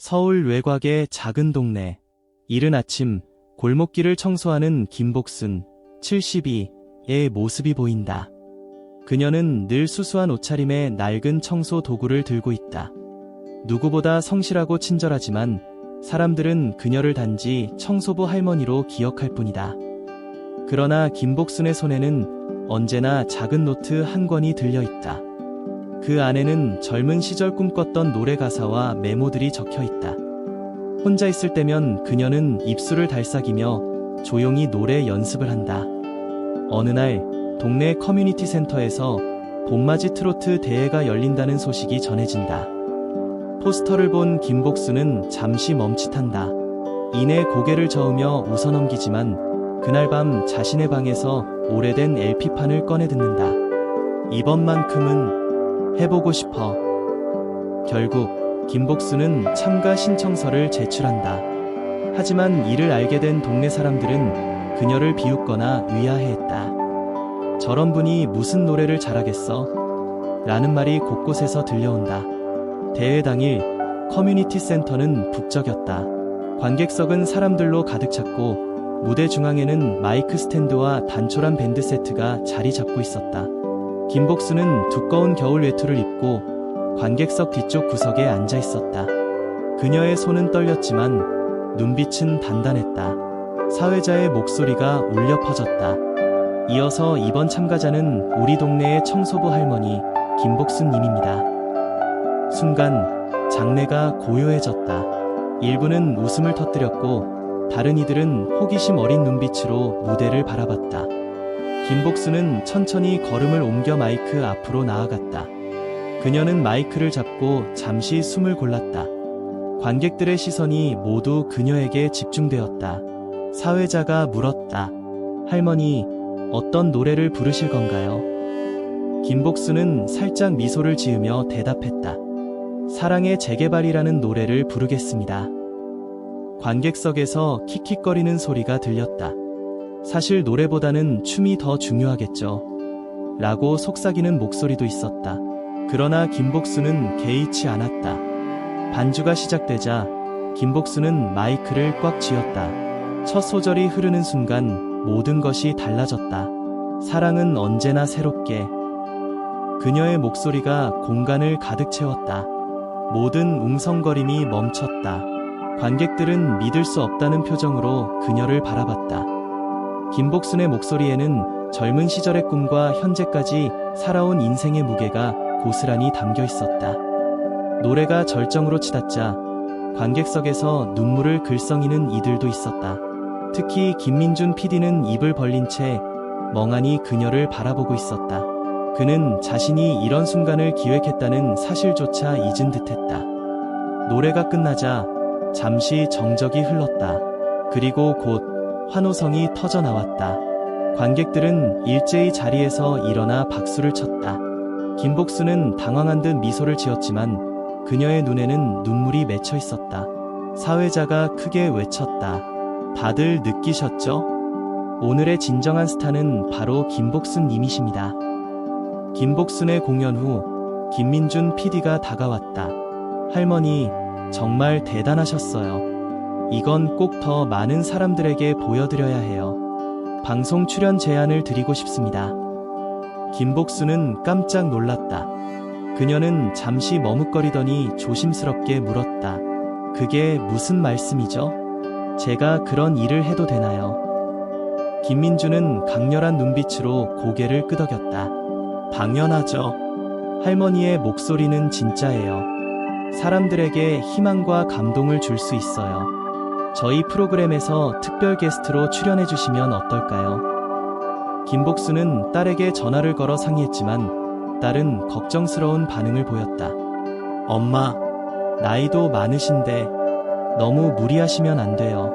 서울 외곽의 작은 동네. 이른 아침 골목길을 청소하는 김복순 72의 모습이 보인다. 그녀는 늘 수수한 옷차림에 낡은 청소 도구를 들고 있다. 누구보다 성실하고 친절하지만 사람들은 그녀를 단지 청소부 할머니로 기억할 뿐이다. 그러나 김복순의 손에는 언제나 작은 노트 한 권이 들려 있다. 그 안에는 젊은 시절 꿈꿨던 노래 가사와 메모들이 적혀 있다. 혼자 있을 때면 그녀는 입술을 달싹이며 조용히 노래 연습을 한다. 어느 날 동네 커뮤니티 센터에서 봄맞이 트로트 대회가 열린다는 소식이 전해진다. 포스터를 본 김복순은 잠시 멈칫한다. 이내 고개를 저으며 웃어넘기지만 그날 밤 자신의 방에서 오래된 LP판을 꺼내 듣는다. 이번만큼은 해보고 싶어. 결국 김복순은 참가 신청서를 제출한다. 하지만 이를 알게 된 동네 사람들은 그녀를 비웃거나 위화해했다. 저런 분이 무슨 노래를 잘하겠어? 라는 말이 곳곳에서 들려온다. 대회 당일 커뮤니티 센터는 북적였다. 관객석은 사람들로 가득 찼고 무대 중앙에는 마이크 스탠드와 단촐한 밴드 세트가 자리 잡고 있었다. 김복순은 두꺼운 겨울 외투를 입고 관객석 뒤쪽 구석에 앉아 있었다. 그녀의 손은 떨렸지만 눈빛은 단단했다. 사회자의 목소리가 울려 퍼졌다. 이어서 이번 참가자는 우리 동네의 청소부 할머니 김복순님입니다. 순간 장내가 고요해졌다. 일부는 웃음을 터뜨렸고 다른 이들은 호기심 어린 눈빛으로 무대를 바라봤다. 김복순은 천천히 걸음을 옮겨 마이크 앞으로 나아갔다. 그녀는 마이크를 잡고 잠시 숨을 골랐다. 관객들의 시선이 모두 그녀에게 집중되었다. 사회자가 물었다. 할머니, 어떤 노래를 부르실 건가요? 김복순은 살짝 미소를 지으며 대답했다. 사랑의 재개발이라는 노래를 부르겠습니다. 관객석에서 킥킥거리는 소리가 들렸다. 사실 노래보다는 춤이 더 중요하겠죠. 라고 속삭이는 목소리도 있었다. 그러나 김복순은 개의치 않았다. 반주가 시작되자 김복순은 마이크를 꽉 쥐었다. 첫 소절이 흐르는 순간 모든 것이 달라졌다. 사랑은 언제나 새롭게. 그녀의 목소리가 공간을 가득 채웠다. 모든 웅성거림이 멈췄다. 관객들은 믿을 수 없다는 표정으로 그녀를 바라봤다. 김복순의 목소리에는 젊은 시절의 꿈과 현재까지 살아온 인생의 무게가 고스란히 담겨 있었다. 노래가 절정으로 치닫자 관객석에서 눈물을 글썽이는 이들도 있었다. 특히 김민준 PD는 입을 벌린 채 멍하니 그녀를 바라보고 있었다. 그는 자신이 이런 순간을 기획했다는 사실조차 잊은 듯했다. 노래가 끝나자 잠시 정적이 흘렀다. 그리고 곧 환호성이 터져 나왔다. 관객들은 일제히 자리에서 일어나 박수를 쳤다. 김복순은 당황한 듯 미소를 지었지만 그녀의 눈에는 눈물이 맺혀 있었다. 사회자가 크게 외쳤다. 다들 느끼셨죠? 오늘의 진정한 스타는 바로 김복순 님이십니다. 김복순의 공연 후 김민준 PD가 다가왔다. 할머니, 정말 대단하셨어요. 이건 꼭 더 많은 사람들에게 보여드려야 해요. 방송 출연 제안을 드리고 싶습니다. 김복순은 깜짝 놀랐다. 그녀는 잠시 머뭇거리더니 조심스럽게 물었다. 그게 무슨 말씀이죠? 제가 그런 일을 해도 되나요? 김민준은 강렬한 눈빛으로 고개를 끄덕였다. 당연하죠. 할머니의 목소리는 진짜예요. 사람들에게 희망과 감동을 줄 수 있어요. 저희 프로그램에서 특별 게스트로 출연해주시면 어떨까요? 김복순은 딸에게 전화를 걸어 상의했지만 딸은 걱정스러운 반응을 보였다. 엄마, 나이도 많으신데 너무 무리하시면 안 돼요.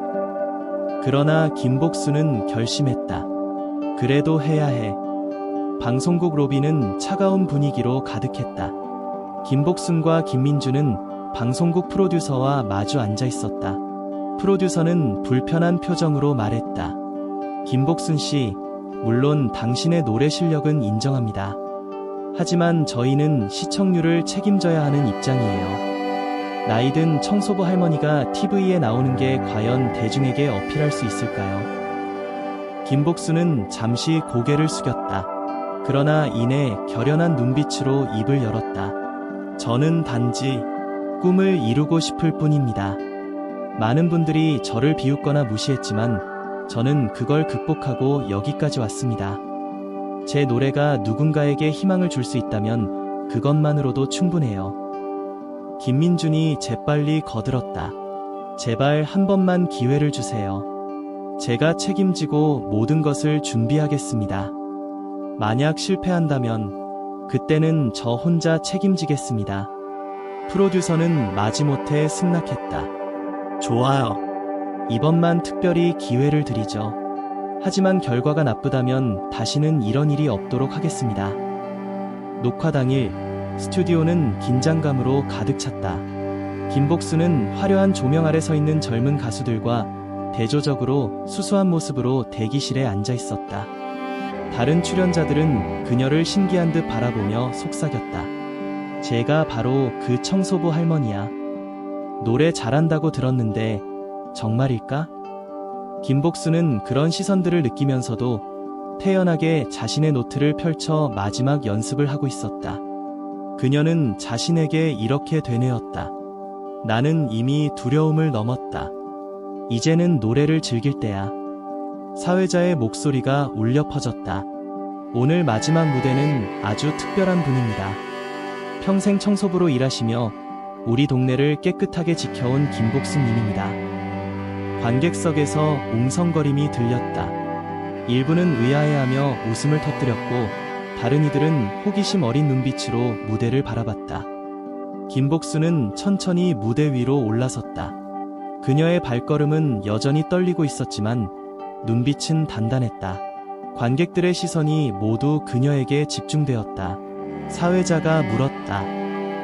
그러나 김복순은 결심했다. 그래도 해야 해. 방송국 로비는 차가운 분위기로 가득했다. 김복순과 김민준은 방송국 프로듀서와 마주 앉아 있었다. 프로듀서는 불편한 표정으로 말했다. 김복순 씨, 물론 당신의 노래 실력은 인정합니다. 하지만 저희는 시청률을 책임져야 하는 입장이에요. 나이든 청소부 할머니가 TV에 나오는 게 과연 대중에게 어필할 수 있을까요? 김복수는 잠시 고개를 숙였다. 그러나 이내 결연한 눈빛으로 입을 열었다. 저는 단지 꿈을 이루고 싶을 뿐입니다. 많은 분들이 저를 비웃거나 무시했지만 저는 그걸 극복하고 여기까지 왔습니다. 제 노래가 누군가에게 희망을 줄 수 있다면 그것만으로도 충분해요. 김민준이 재빨리 거들었다. 제발 한 번만 기회를 주세요. 제가 책임지고 모든 것을 준비하겠습니다. 만약 실패한다면 그때는 저 혼자 책임지겠습니다. 프로듀서는 마지못해 승낙했다. 좋아요. 이번만 특별히 기회를 드리죠. 하지만 결과가 나쁘다면 다시는 이런 일이 없도록 하겠습니다. 녹화 당일 스튜디오는 긴장감으로 가득 찼다. 김복수는 화려한 조명 아래 서 있는 젊은 가수들과 대조적으로 수수한 모습으로 대기실에 앉아 있었다. 다른 출연자들은 그녀를 신기한 듯 바라보며 속삭였다. 제가 바로 그 청소부 할머니야. 노래 잘한다고 들었는데 정말일까? 김복수는 그런 시선들을 느끼면서도 태연하게 자신의 노트를 펼쳐 마지막 연습을 하고 있었다. 그녀는 자신에게 이렇게 되뇌었다. 나는 이미 두려움을 넘었다. 이제는 노래를 즐길 때야. 사회자의 목소리가 울려 퍼졌다. 오늘 마지막 무대는 아주 특별한 분입니다. 평생 청소부로 일하시며 우리 동네를 깨끗하게 지켜온 김복수님입니다. 관객석에서 웅성거림이 들렸다. 일부는 의아해하며 웃음을 터뜨렸고 다른 이들은 호기심 어린 눈빛으로 무대를 바라봤다. 김복수는 천천히 무대 위로 올라섰다. 그녀의 발걸음은 여전히 떨리고 있었지만 눈빛은 단단했다. 관객들의 시선이 모두 그녀에게 집중되었다. 사회자가 물었다.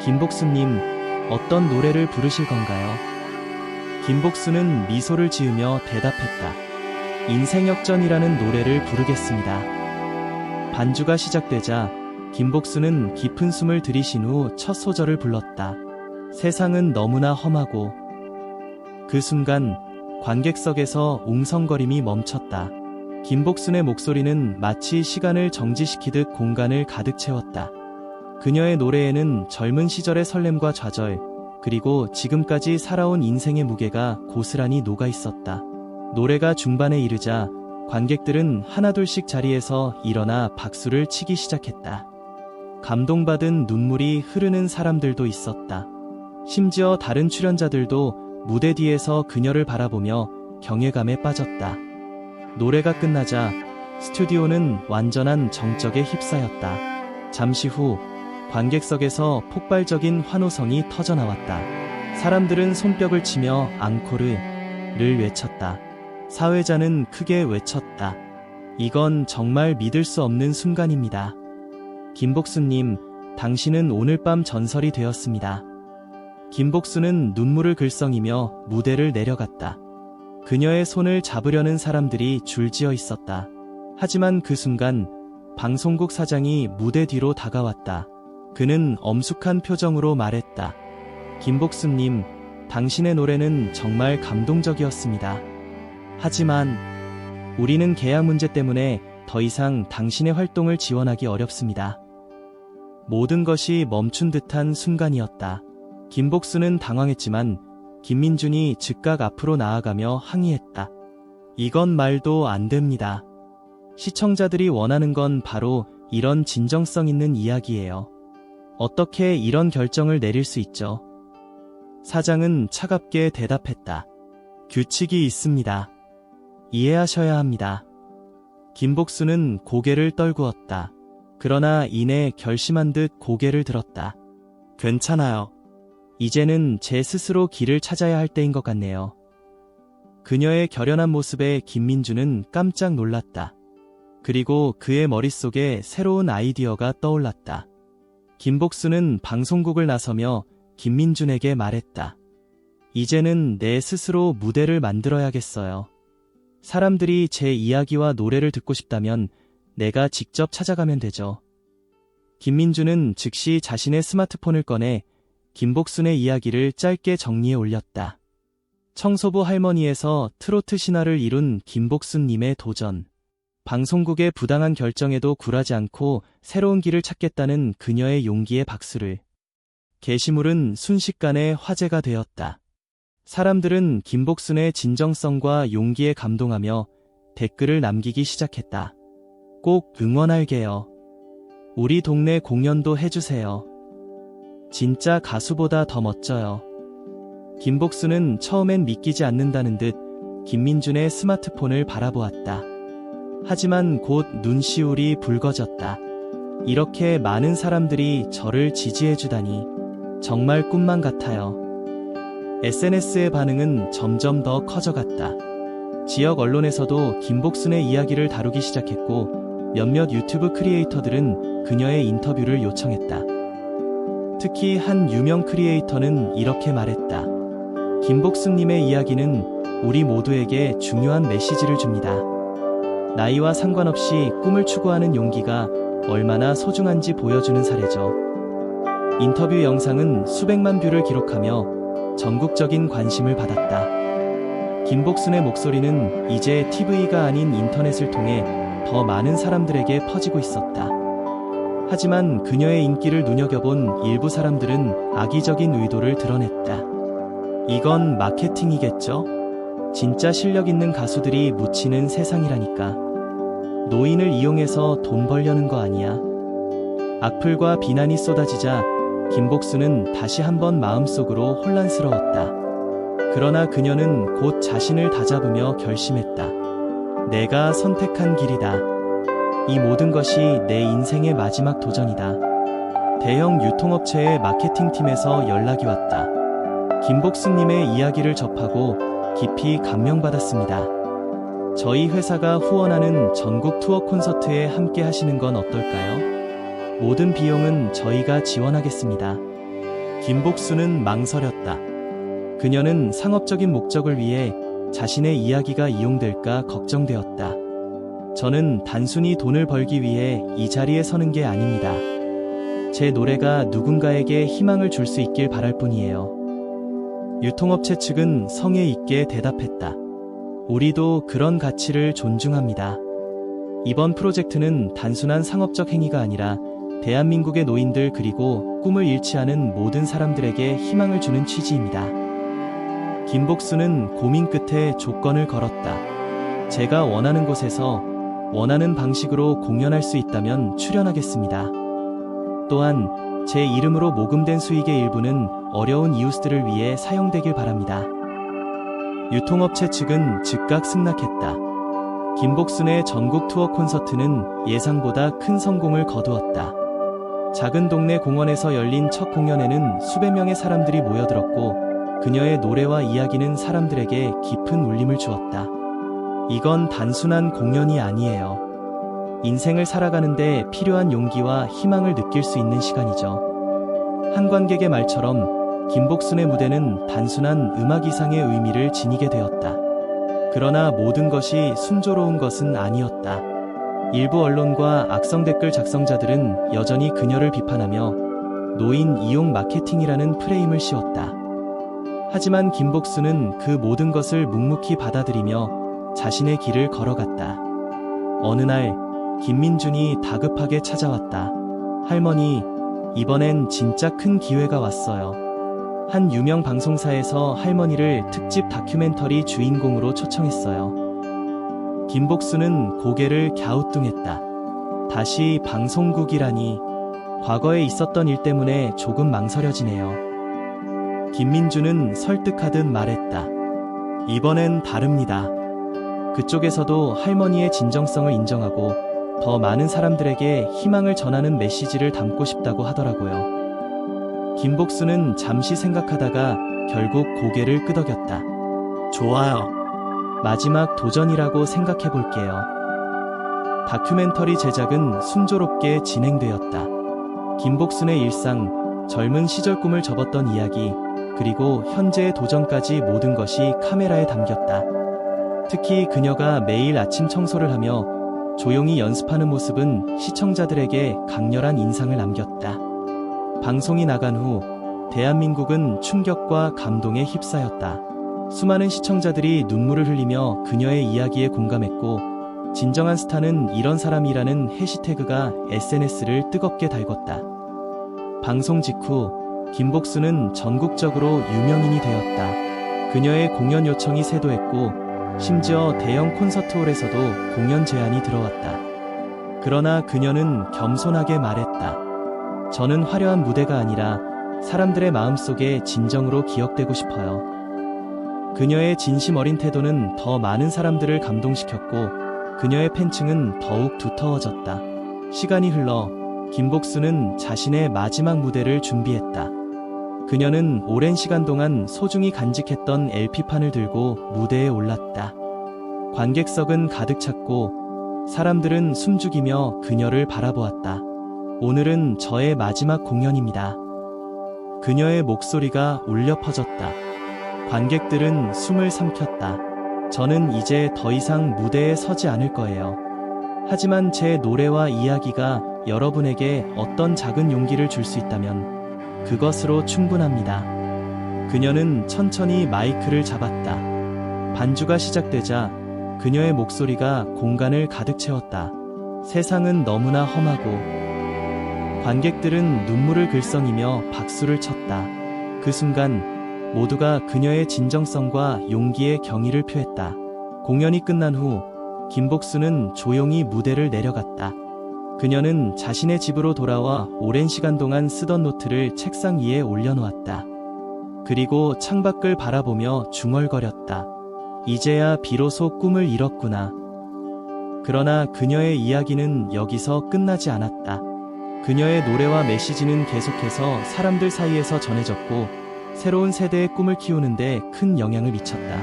김복수님, 어떤 노래를 부르실 건가요? 김복수는 미소를 지으며 대답했다. 인생역전이라는 노래를 부르겠습니다. 반주가 시작되자 김복수는 깊은 숨을 들이신 후 첫 소절을 불렀다. 세상은 너무나 험하고. 그 순간 관객석에서 웅성거림이 멈췄다. 김복순의 목소리는 마치 시간을 정지시키듯 공간을 가득 채웠다. 그녀의 노래에는 젊은 시절의 설렘과 좌절, 그리고 지금까지 살아온 인생의 무게가 고스란히 녹아 있었다. 노래가 중반에 이르자 관객들은 하나둘씩 자리에서 일어나 박수를 치기 시작했다. 감동받은 눈물이 흐르는 사람들도 있었다. 심지어 다른 출연자들도 무대 뒤에서 그녀를 바라보며 경외감에 빠졌다. 노래가 끝나자 스튜디오는 완전한 정적에 휩싸였다. 잠시 후 관객석에서 폭발적인 환호성이 터져나왔다. 사람들은 손뼉을 치며 앙코르를 외쳤다. 사회자는 크게 외쳤다. 이건 정말 믿을 수 없는 순간입니다. 김복수님, 당신은 오늘 밤 전설이 되었습니다. 김복수는 눈물을 글썽이며 무대를 내려갔다. 그녀의 손을 잡으려는 사람들이 줄지어 있었다. 하지만 그 순간 방송국 사장이 무대 뒤로 다가왔다. 그는 엄숙한 표정으로 말했다. 김복수님, 당신의 노래는 정말 감동적이었습니다. 하지만 우리는 계약 문제 때문에 더 이상 당신의 활동을 지원하기 어렵습니다. 모든 것이 멈춘 듯한 순간이었다. 김복수는 당황했지만 김민준이 즉각 앞으로 나아가며 항의했다. 이건 말도 안 됩니다. 시청자들이 원하는 건 바로 이런 진정성 있는 이야기예요. 어떻게 이런 결정을 내릴 수 있죠? 사장은 차갑게 대답했다. 규칙이 있습니다. 이해하셔야 합니다. 김복수는 고개를 떨구었다. 그러나 이내 결심한 듯 고개를 들었다. 괜찮아요. 이제는 제 스스로 길을 찾아야 할 때인 것 같네요. 그녀의 결연한 모습에 김민준은 깜짝 놀랐다. 그리고 그의 머릿속에 새로운 아이디어가 떠올랐다. 김복수는 방송국을 나서며 김민준에게 말했다. 이제는 내 스스로 무대를 만들어야겠어요. 사람들이 제 이야기와 노래를 듣고 싶다면 내가 직접 찾아가면 되죠. 김민준은 즉시 자신의 스마트폰을 꺼내 김복순의 이야기를 짧게 정리해 올렸다. 청소부 할머니에서 트로트 신화를 이룬 김복순님의 도전. 방송국의 부당한 결정에도 굴하지 않고 새로운 길을 찾겠다는 그녀의 용기에 박수를. 게시물은 순식간에 화제가 되었다. 사람들은 김복순의 진정성과 용기에 감동하며 댓글을 남기기 시작했다. 꼭 응원할게요. 우리 동네 공연도 해주세요. 진짜 가수보다 더 멋져요. 김복순은 처음엔 믿기지 않는다는 듯 김민준의 스마트폰을 바라보았다. 하지만 곧 눈시울이 붉어졌다. 이렇게 많은 사람들이 저를 지지해주다니 정말 꿈만 같아요. SNS의 반응은 점점 더 커져갔다. 지역 언론에서도 김복순의 이야기를 다루기 시작했고 몇몇 유튜브 크리에이터들은 그녀의 인터뷰를 요청했다. 특히 한 유명 크리에이터는 이렇게 말했다. 김복순님의 이야기는 우리 모두에게 중요한 메시지를 줍니다. 나이와 상관없이 꿈을 추구하는 용기가 얼마나 소중한지 보여주는 사례죠. 인터뷰 영상은 수백만 뷰를 기록하며 전국적인 관심을 받았다. 김복순의 목소리는 이제 TV가 아닌 인터넷을 통해 더 많은 사람들에게 퍼지고 있었다. 하지만 그녀의 인기를 눈여겨본 일부 사람들은 악의적인 의도를 드러냈다. 이건 마케팅이겠죠? 진짜 실력 있는 가수들이 묻히는 세상이라니까. 노인을 이용해서 돈 벌려는 거 아니야? 악플과 비난이 쏟아지자 김복순은 다시 한번 마음속으로 혼란스러웠다. 그러나 그녀는 곧 자신을 다잡으며 결심했다. 내가 선택한 길이다. 이 모든 것이 내 인생의 마지막 도전이다. 대형 유통업체의 마케팅팀에서 연락이 왔다. 김복순님의 이야기를 접하고 깊이 감명받았습니다. 저희 회사가 후원하는 전국 투어 콘서트에 함께 하시는 건 어떨까요? 모든 비용은 저희가 지원하겠습니다. 김복순은 망설였다. 그녀는 상업적인 목적을 위해 자신의 이야기가 이용될까 걱정되었다. 저는 단순히 돈을 벌기 위해 이 자리에 서는 게 아닙니다. 제 노래가 누군가에게 희망을 줄 수 있길 바랄 뿐이에요. 유통업체 측은 성의 있게 대답했다. 우리도 그런 가치를 존중합니다. 이번 프로젝트는 단순한 상업적 행위가 아니라 대한민국의 노인들 그리고 꿈을 잃지 않은 모든 사람들에게 희망을 주는 취지입니다. 김복순은 고민 끝에 조건을 걸었다. 제가 원하는 곳에서 원하는 방식으로 공연할 수 있다면 출연하겠습니다. 또한 제 이름으로 모금된 수익의 일부는 어려운 이웃들을 위해 사용되길 바랍니다. 유통업체 측은 즉각 승낙했다. 김복순의 전국 투어 콘서트는 예상보다 큰 성공을 거두었다. 작은 동네 공원에서 열린 첫 공연에는 수백 명의 사람들이 모여들었고 그녀의 노래와 이야기는 사람들에게 깊은 울림을 주었다. 이건 단순한 공연이 아니에요. 인생을 살아가는데 필요한 용기와 희망을 느낄 수 있는 시간이죠. 한 관객의 말처럼 김복순의 무대는 단순한 음악 이상의 의미를 지니게 되었다. 그러나 모든 것이 순조로운 것은 아니었다. 일부 언론과 악성 댓글 작성자들은 여전히 그녀를 비판하며 노인 이용 마케팅이라는 프레임을 씌웠다. 하지만 김복순은 그 모든 것을 묵묵히 받아들이며 자신의 길을 걸어갔다. 어느 날 김민준이 다급하게 찾아왔다. 할머니, 이번엔 진짜 큰 기회가 왔어요. 한 유명 방송사에서 할머니를 특집 다큐멘터리 주인공으로 초청했어요. 김복순은 고개를 갸우뚱했다. 다시 방송국이라니. 과거에 있었던 일 때문에 조금 망설여지네요. 김민준은 설득하듯 말했다. 이번엔 다릅니다. 그쪽에서도 할머니의 진정성을 인정하고 더 많은 사람들에게 희망을 전하는 메시지를 담고 싶다고 하더라고요. 김복순은 잠시 생각하다가 결국 고개를 끄덕였다. 좋아요. 마지막 도전이라고 생각해볼게요. 다큐멘터리 제작은 순조롭게 진행되었다. 김복순의 일상, 젊은 시절 꿈을 접었던 이야기, 그리고 현재의 도전까지 모든 것이 카메라에 담겼다. 특히 그녀가 매일 아침 청소를 하며 조용히 연습하는 모습은 시청자들에게 강렬한 인상을 남겼다. 방송이 나간 후 대한민국은 충격과 감동에 휩싸였다. 수많은 시청자들이 눈물을 흘리며 그녀의 이야기에 공감했고, 진정한 스타는 이런 사람이라는 해시태그가 SNS를 뜨겁게 달궜다. 방송 직후 김복수는 전국적으로 유명인이 되었다. 그녀의 공연 요청이 쇄도했고, 심지어 대형 콘서트홀에서도 공연 제안이 들어왔다. 그러나 그녀는 겸손하게 말했다. 저는 화려한 무대가 아니라 사람들의 마음속에 진정으로 기억되고 싶어요. 그녀의 진심 어린 태도는 더 많은 사람들을 감동시켰고, 그녀의 팬층은 더욱 두터워졌다. 시간이 흘러 김복수는 자신의 마지막 무대를 준비했다. 그녀는 오랜 시간 동안 소중히 간직했던 LP판을 들고 무대에 올랐다. 관객석은 가득 찼고 사람들은 숨죽이며 그녀를 바라보았다. 오늘은 저의 마지막 공연입니다. 그녀의 목소리가 울려 퍼졌다. 관객들은 숨을 삼켰다. 저는 이제 더 이상 무대에 서지 않을 거예요. 하지만 제 노래와 이야기가 여러분에게 어떤 작은 용기를 줄 수 있다면 그것으로 충분합니다. 그녀는 천천히 마이크를 잡았다. 반주가 시작되자 그녀의 목소리가 공간을 가득 채웠다. 세상은 너무나 험하고 관객들은 눈물을 글썽이며 박수를 쳤다. 그 순간 모두가 그녀의 진정성과 용기에 경의를 표했다. 공연이 끝난 후 김복수는 조용히 무대를 내려갔다. 그녀는 자신의 집으로 돌아와 오랜 시간 동안 쓰던 노트를 책상 위에 올려놓았다. 그리고 창밖을 바라보며 중얼거렸다. 이제야 비로소 꿈을 이뤘구나. 그러나 그녀의 이야기는 여기서 끝나지 않았다. 그녀의 노래와 메시지는 계속해서 사람들 사이에서 전해졌고, 새로운 세대의 꿈을 키우는데 큰 영향을 미쳤다.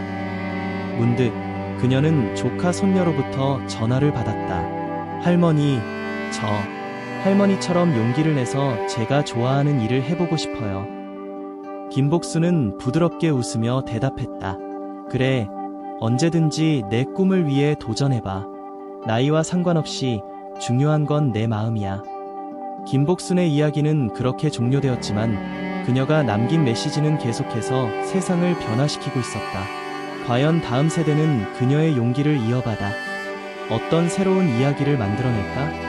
문득 그녀는 조카 손녀로부터 전화를 받았다. 할머니, 저 할머니처럼 용기를 내서 제가 좋아하는 일을 해보고 싶어요. 김복수는 부드럽게 웃으며 대답했다. 그래, 언제든지 내 꿈을 위해 도전해봐. 나이와 상관없이 중요한 건 내 마음이야. 김복순의 이야기는 그렇게 종료되었지만 그녀가 남긴 메시지는 계속해서 세상을 변화시키고 있었다. 과연 다음 세대는 그녀의 용기를 이어받아 어떤 새로운 이야기를 만들어낼까?